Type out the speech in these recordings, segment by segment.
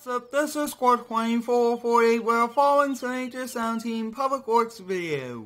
What's up, this is Squad 2448, we're following Signature Sound Team Public Works video.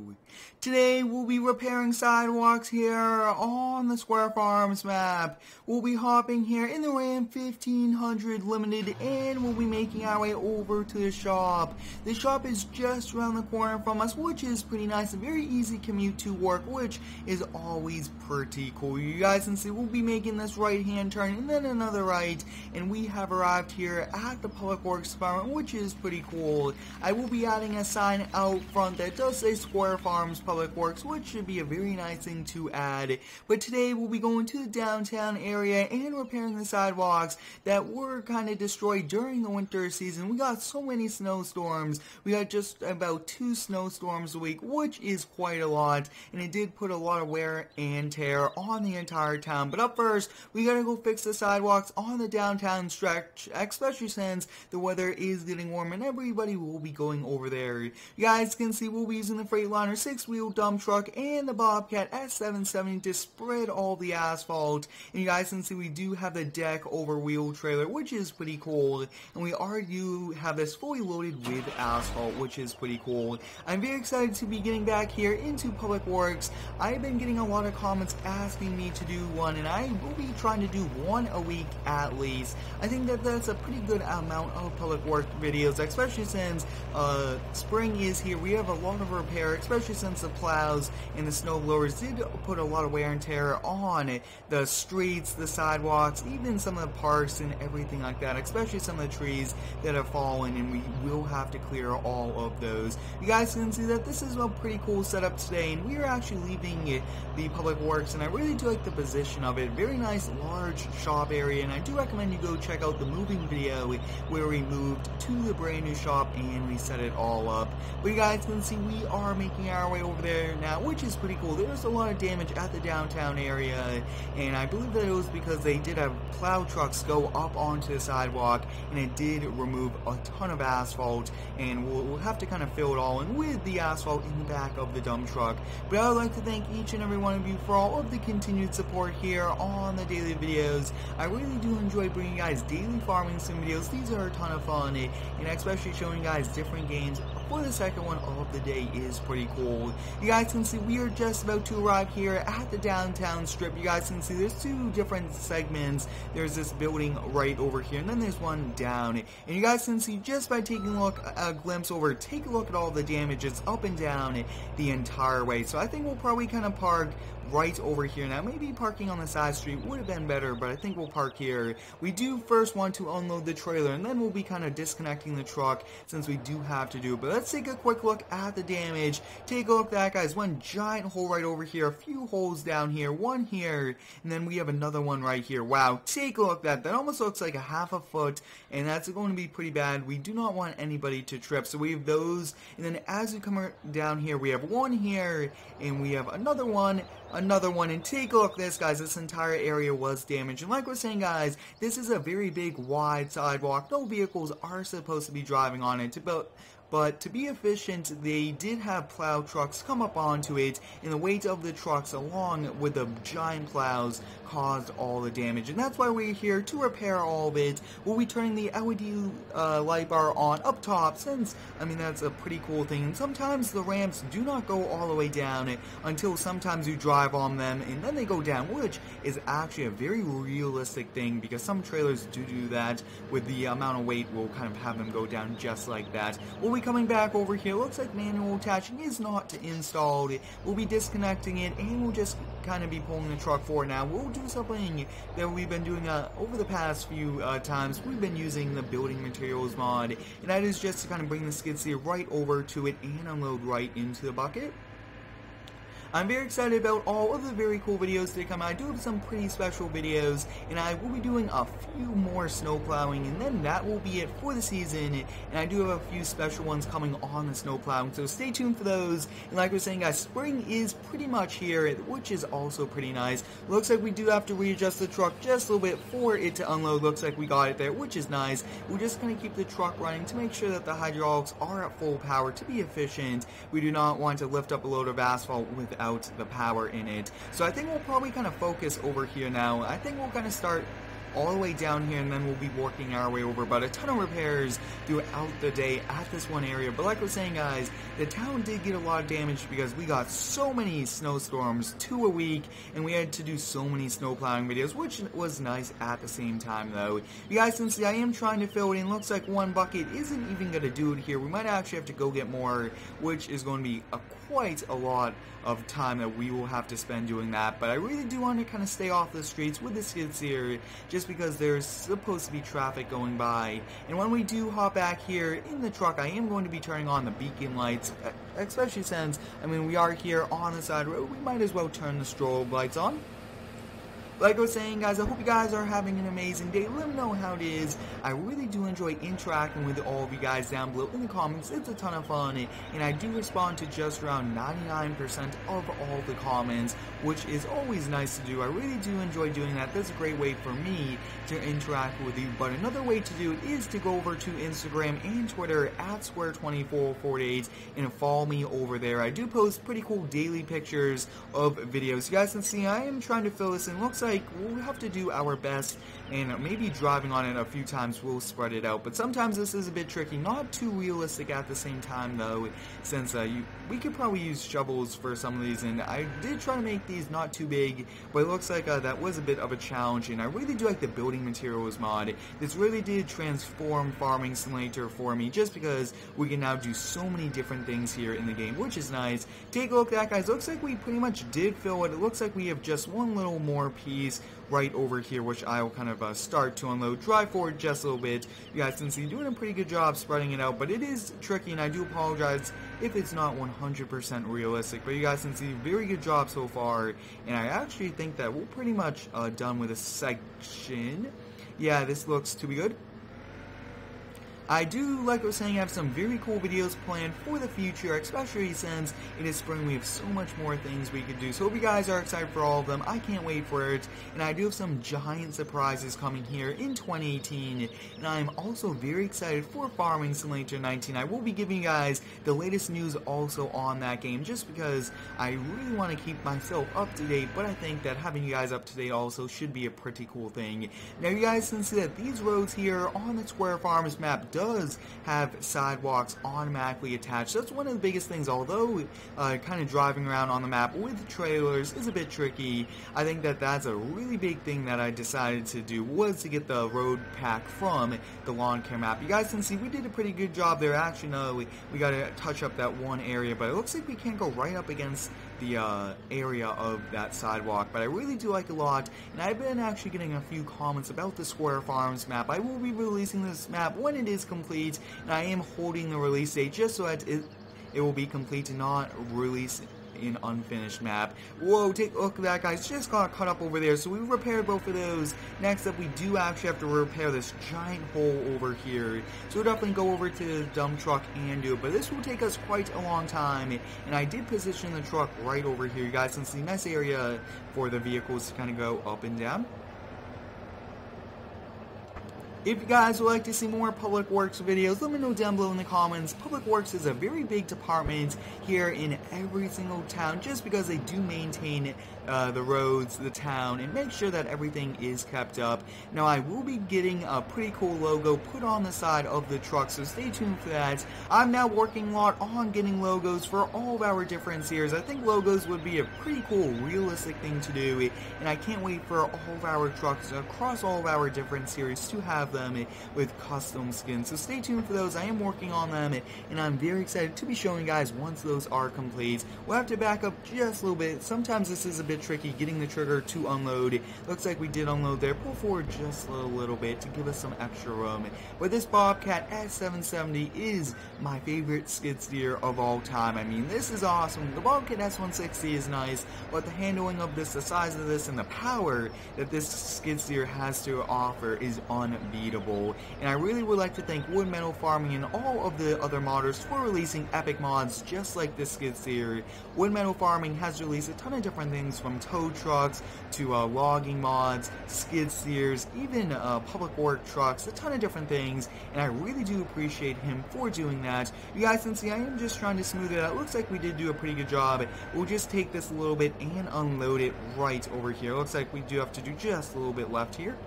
Today we'll be repairing sidewalks here on the Square Farms map. We'll be hopping here in the Ram 1500 Limited and we'll be making our way over to the shop. The shop is just around the corner from us, which is pretty nice. A very easy commute to work, which is always pretty cool. You guys can see we'll be making this right hand turn and then another right, and we have arrived here at the Public Works Department, which is pretty cool. I will be adding a sign out front that does say Square Farms Public Works, which should be a very nice thing to add. But today we'll be going to the downtown area and repairing the sidewalks that were kind of destroyed during the winter season. We got so many snowstorms. We got just about 2 snowstorms a week, which is quite a lot, and it did put a lot of wear and tear on the entire town. But up first, we gotta go fix the sidewalks on the downtown stretch, especially since the weather is getting warm and everybody will be going over there. You guys can see we'll be using the Freightliner 6-wheel dump truck and the Bobcat S770 to spread all the asphalt. And you guys can see we do have the deck over wheel trailer, which is pretty cool. And we do have this fully loaded with asphalt, which is pretty cool. I'm very excited to be getting back here into Public Works. I've been getting a lot of comments asking me to do one, and I will be trying to do one a week at least. I think that that's a pretty good amount of Public Works videos, especially since spring is here. We have a lot of repair, especially since the plows and the snow blowers did put a lot of wear and tear on the streets, the sidewalks, even some of the parks and everything like that, especially some of the trees that have fallen, and we will have to clear all of those. You guys can see that this is a pretty cool setup today, and we are actually leaving the Public Works, and I really do like the position of it. Very nice large shop area, and I do recommend you go check out the moving video where we moved to the brand new shop and we set it all up. But you guys can see we are making our way over there now, which is pretty cool. There's a lot of damage at the downtown area, and I believe that it was because they did have plow trucks go up onto the sidewalk, and it did remove a ton of asphalt, and we'll have to kind of fill it all in with the asphalt in the back of the dump truck. But I would like to thank each and every one of you for all of the continued support here on the daily videos. I really do enjoy bringing you guys daily farming sim videos. These are a ton of fun, and especially showing you guys different games for the second one of the day is pretty cool. You guys can see we are just about to arrive here at the downtown strip. You guys can see there's 2 different segments. There's this building right over here, and then there's one down. And you guys can see just by taking a glimpse over, take a look at all the damages up and down the entire way. So I think we'll probably kind of park right over here. Now maybe parking on the side street would have been better, but I think we'll park here. We do first want to unload the trailer, and then we'll be kind of disconnecting the truck since we do have to do it. But let's take a quick look at the damage. Take a look at that, guys. One giant hole right over here, a few holes down here, one here, and then we have another one right here. Wow, take a look at that. That almost looks like a half a foot, and that's going to be pretty bad. We do not want anybody to trip, so we have those, and then as we come down here, we have one here, and we have another one, and take a look at this, guys. This entire area was damaged, and like we're saying, guys, this is a very big wide sidewalk. No vehicles are supposed to be driving on it, but to be efficient, they did have plow trucks come up onto it, and the weight of the trucks along with the giant plows caused all the damage, and that's why we're here to repair all of it. We'll be turning the LED light bar on up top, since, I mean, that's a pretty cool thing, and sometimes the ramps do not go all the way down until sometimes you drive on them, and then they go down, which is actually a very realistic thing, because some trailers do that. With the amount of weight, we'll kind of have them go down just like that. We'll be coming back over here. Looks like manual attaching is not installed. We'll be disconnecting it, and we'll just kind of be pulling the truck forward. Now we'll do something that we've been doing over the past few times. We've been using the building materials mod, and that is just to kind of bring the skid steer right over to it and unload right into the bucket. I'm very excited about all of the very cool videos to come out. I do have some pretty special videos, and I will be doing a few more snow plowing, and then that will be it for the season. And I do have a few special ones coming on the snow plowing, so stay tuned for those. And like I was saying, guys, spring is pretty much here, which is also pretty nice. Looks like we do have to readjust the truck just a little bit for it to unload. Looks like we got it there, which is nice. We're just going to keep the truck running to make sure that the hydraulics are at full power to be efficient. We do not want to lift up a load of asphalt without the power in it. So I think we'll probably kind of focus over here now. I think we'll kind of start all the way down here, and then we'll be working our way over. But a ton of repairs throughout the day at this one area. But like I was saying, guys, the town did get a lot of damage because we got so many snowstorms, 2 a week, and we had to do so many snow plowing videos, which was nice at the same time, though. You guys can see I am trying to fill it in. Looks like one bucket isn't even going to do it here. We might actually have to go get more, which is going to be quite a lot of time that we will have to spend doing that. But I really do want to kind of stay off the streets with the skid steer, just because there's supposed to be traffic going by. And when we do hop back here in the truck, I am going to be turning on the beacon lights, especially since, I mean, we are here on the side road. We might as well turn the strobe lights on. Like I was saying, guys, I hope you guys are having an amazing day. Let me know how it is. I really do enjoy interacting with all of you guys down below in the comments. It's a ton of fun, and I do respond to just around 99% of all the comments, which is always nice to do. I really do enjoy doing that. That's a great way for me to interact with you. But another way to do it is to go over to Instagram and Twitter at Square2448 and follow me over there. I do post pretty cool daily pictures of videos. You guys can see I am trying to fill this in. Looks like we'll have to do our best, and maybe driving on it a few times will spread it out. But sometimes this is a bit tricky, not too realistic at the same time, though, since we could probably use shovels for some of these, and I did try to make these not too big, but it looks like that was a bit of a challenge. And I really do like the building materials mod. This really did transform Farming Simulator for me, just because we can now do so many different things here in the game, which is nice. Take a look at that, guys. Looks like we pretty much did fill it. It looks like we have just one little more piece right over here, which I will kind of start to unload. Drive forward just a little bit. You guys can see doing a pretty good job spreading it out, but it is tricky, and I do apologize if it's not 100% realistic. But you guys can see very good job so far, and I actually think that we're pretty much done with this section. Yeah, this looks to be good. I do, like I was saying, have some very cool videos planned for the future, especially since it is spring. We have so much more things we could do. So hope you guys are excited for all of them. I can't wait for it. And I do have some giant surprises coming here in 2018. And I am also very excited for Farming Simulator 19. I will be giving you guys the latest news also on that game, just because I really want to keep myself up to date. But I think that having you guys up to date also should be a pretty cool thing. Now you guys can see that these roads here on the Square Farms map does have sidewalks automatically attached. That's one of the biggest things. Although kind of driving around on the map with trailers is a bit tricky, I think that that's a really big thing that I decided to do, was to get the road pack from the lawn care map. You guys can see we did a pretty good job there. Actually, no, we got to touch up that one area, but it looks like we can't go right up against the area of that sidewalk, but I really do like it a lot. And I've been actually getting a few comments about the Square Farms map. I will be releasing this map when it is complete, and I am holding the release date just so that it will be complete and not released in unfinished map. Whoa, take a look at that, guys. Just got cut up over there. So we repaired both of those. Next up, we do actually have to repair this giant hole over here. So we'll definitely go over to the dump truck and do it. But this will take us quite a long time. And I did position the truck right over here. You guys can see nice area for the vehicles to kind of go up and down. If you guys would like to see more Public Works videos, let me know down below in the comments. Public Works is a very big department here in every single town, just because they do maintain the roads, the town, and make sure that everything is kept up. Now, I will be getting a pretty cool logo put on the side of the truck, so stay tuned for that. I'm now working a lot on getting logos for all of our different series. I think logos would be a pretty cool, realistic thing to do, and I can't wait for all of our trucks across all of our different series to have them with custom skins. So stay tuned for those. I am working on them, and I'm very excited to be showing you guys once those are complete. We'll have to back up just a little bit. Sometimes this is a bit tricky getting the trigger to unload. Looks like we did unload there. Pull forward just a little bit to give us some extra room. But this Bobcat S770 is my favorite skid steer of all time. I mean, this is awesome. The Bobcat S160 is nice, but the handling of this, the size of this, and the power that this skid steer has to offer is unbeatable. And I really would like to thank Wood Metal Farming and all of the other modders for releasing epic mods just like this skid steer. Wood Metal Farming has released a ton of different things, from tow trucks to logging mods, skid steers, even public work trucks, a ton of different things, and I really do appreciate him for doing that. You guys can see I am just trying to smooth it out. Looks like we did do a pretty good job. We'll just take this a little bit and unload it right over here. Looks like we do have to do just a little bit left here.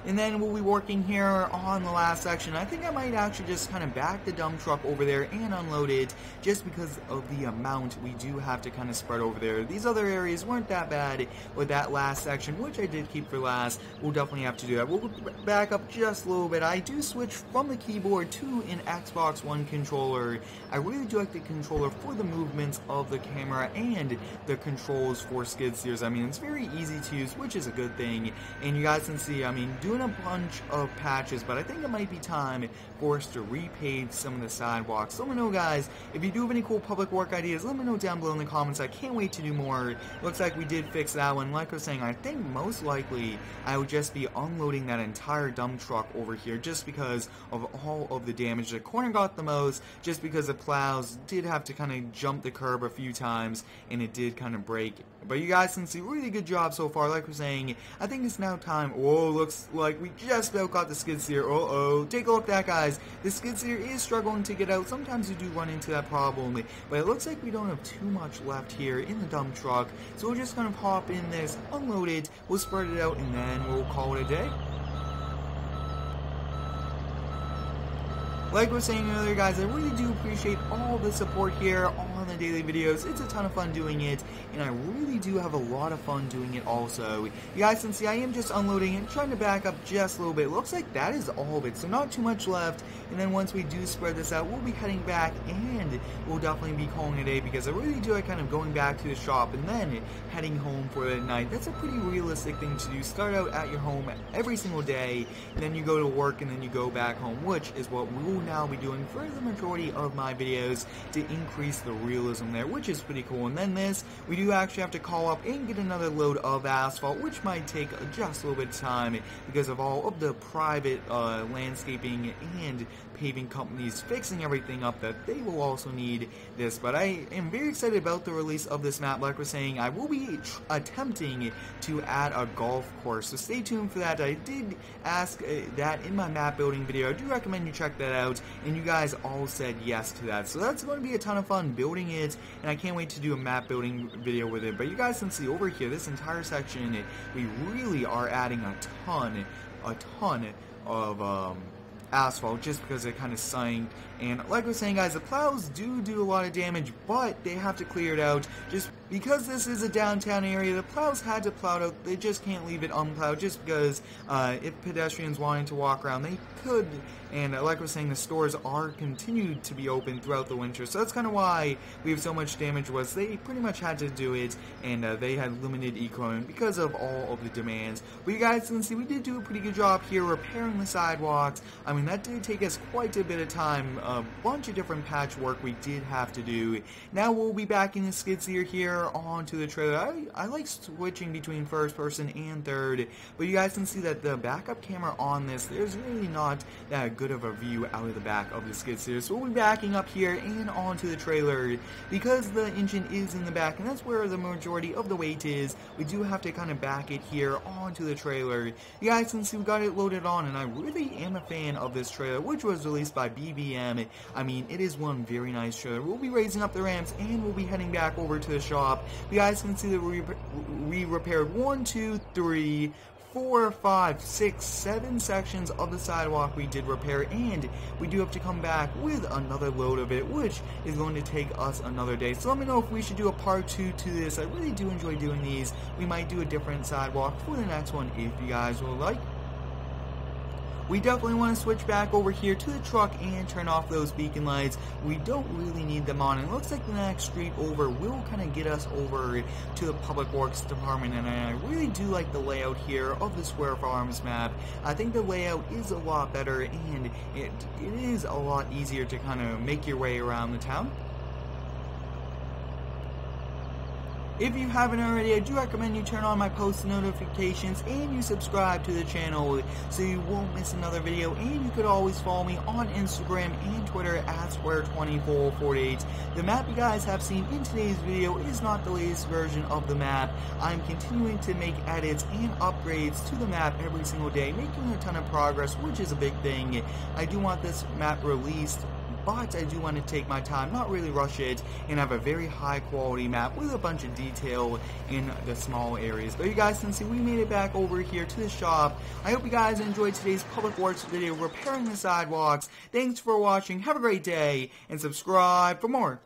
and then we'll be working here on the last section. I think I might actually just kind of back the dump truck over there and unload it, just because of the amount we do have to kind of spread over there. These other areas weren't that bad with that last section, which I did keep for last. We'll definitely have to do that. We'll back up just a little bit. I do switch from the keyboard to an Xbox One controller. I really do like the controller for the movements of the camera and the controls for skid steers. I mean, it's very easy to use, which is a good thing. And you guys can see, I mean, doing a bunch of patches, but I think it might be time for us to repave some of the sidewalks. So let me know, guys, if you do have any cool public work ideas, let me know down below in the comments. I can't wait to do more. Looks like we did fix that one. Like I was saying, I think most likely I would just be unloading that entire dump truck over here, just because of all of the damage. The corner got the most, just because the plows did have to kind of jump the curb a few times, and it did kind of break. But you guys can see, really good job so far. Like we're saying, I think it's now time. Whoa, looks like we just about got the skid steer. Uh-oh. Take a look at that, guys. The skid steer is struggling to get out. Sometimes you do run into that problem, but it looks like we don't have too much left here in the dump truck. So we're just going to hop in this, unload it, we'll spread it out, and then we'll call it a day. Like I was saying earlier, guys, I really do appreciate all the support here on the daily videos. It's a ton of fun doing it, and I really do have a lot of fun doing it also. You guys can see I am just unloading and trying to back up just a little bit. Looks like that is all of it, so not too much left. And then once we do spread this out, we'll be heading back, and we'll definitely be calling it a day, because I really do like kind of going back to the shop and then heading home for the night. That's a pretty realistic thing to do. Start out at your home every single day, and then you go to work, and then you go back home, which is what we will now be doing for the majority of my videos to increase the realism there, which is pretty cool. And then this, we do actually have to call up and get another load of asphalt, which might take just a little bit of time because of all of the private landscaping and paving companies fixing everything up, that they will also need this. But I am very excited about the release of this map. Like we're saying, I will be attempting to add a golf course, so stay tuned for that. I did ask that in my map building video. I do recommend you check that out, and you guys all said yes to that, so that's going to be a ton of fun building it, and I can't wait to do a map building video with it. But you guys can see over here, this entire section, we really are adding a ton of asphalt, just because it kind of sank. And like I was saying, guys, the plows do a lot of damage, but they have to clear it out. Just because this is a downtown area, the plows had to plow it out. They just can't leave it unplowed, just because if pedestrians wanting to walk around, they could. And like I was saying, the stores are continued to be open throughout the winter, so that's kind of why we have so much damage. Was they pretty much had to do it, and they had limited equipment because of all of the demands. But you guys can see we did do a pretty good job here repairing the sidewalks. I mean, that did take us quite a bit of time. A bunch of different patchwork we did have to do. Now we'll be backing the skid steer here onto the trailer. I like switching between first person and third, but you guys can see that the backup camera on this, there's really not that good of a view out of the back of the skid steer. So we'll be backing up here and onto the trailer, because the engine is in the back, and that's where the majority of the weight is. We do have to kind of back it here onto the trailer. You guys can see we got it loaded on, and I really am a fan of this trailer, which was released by BBM. I mean, it is one very nice trailer. We'll be raising up the ramps, and we'll be heading back over to the shop. You guys can see that we repaired 1, 2, 3, 4, 5, 6, 7 sections of the sidewalk we did repair, and we do have to come back with another load of it, which is going to take us another day. So let me know if we should do a part 2 to this. I really do enjoy doing these. We might do a different sidewalk for the next one if you guys will like. We definitely want to switch back over here to the truck and turn off those beacon lights. We don't really need them on. It looks like the next street over will kind of get us over to the Public Works Department, and I really do like the layout here of the Square Farms map. I think the layout is a lot better, and it is a lot easier to kind of make your way around the town. If you haven't already, I do recommend you turn on my post notifications and you subscribe to the channel so you won't miss another video. And you could always follow me on Instagram and Twitter at Square2448. The map you guys have seen in today's video is not the latest version of the map. I'm continuing to make edits and upgrades to the map every single day, making a ton of progress, which is a big thing. I do want this map released but I do want to take my time, not really rush it, and have a very high quality map with a bunch of detail in the small areas. But you guys can see we made it back over here to the shop. I hope you guys enjoyed today's Public Works video repairing the sidewalks. Thanks for watching, have a great day, and subscribe for more.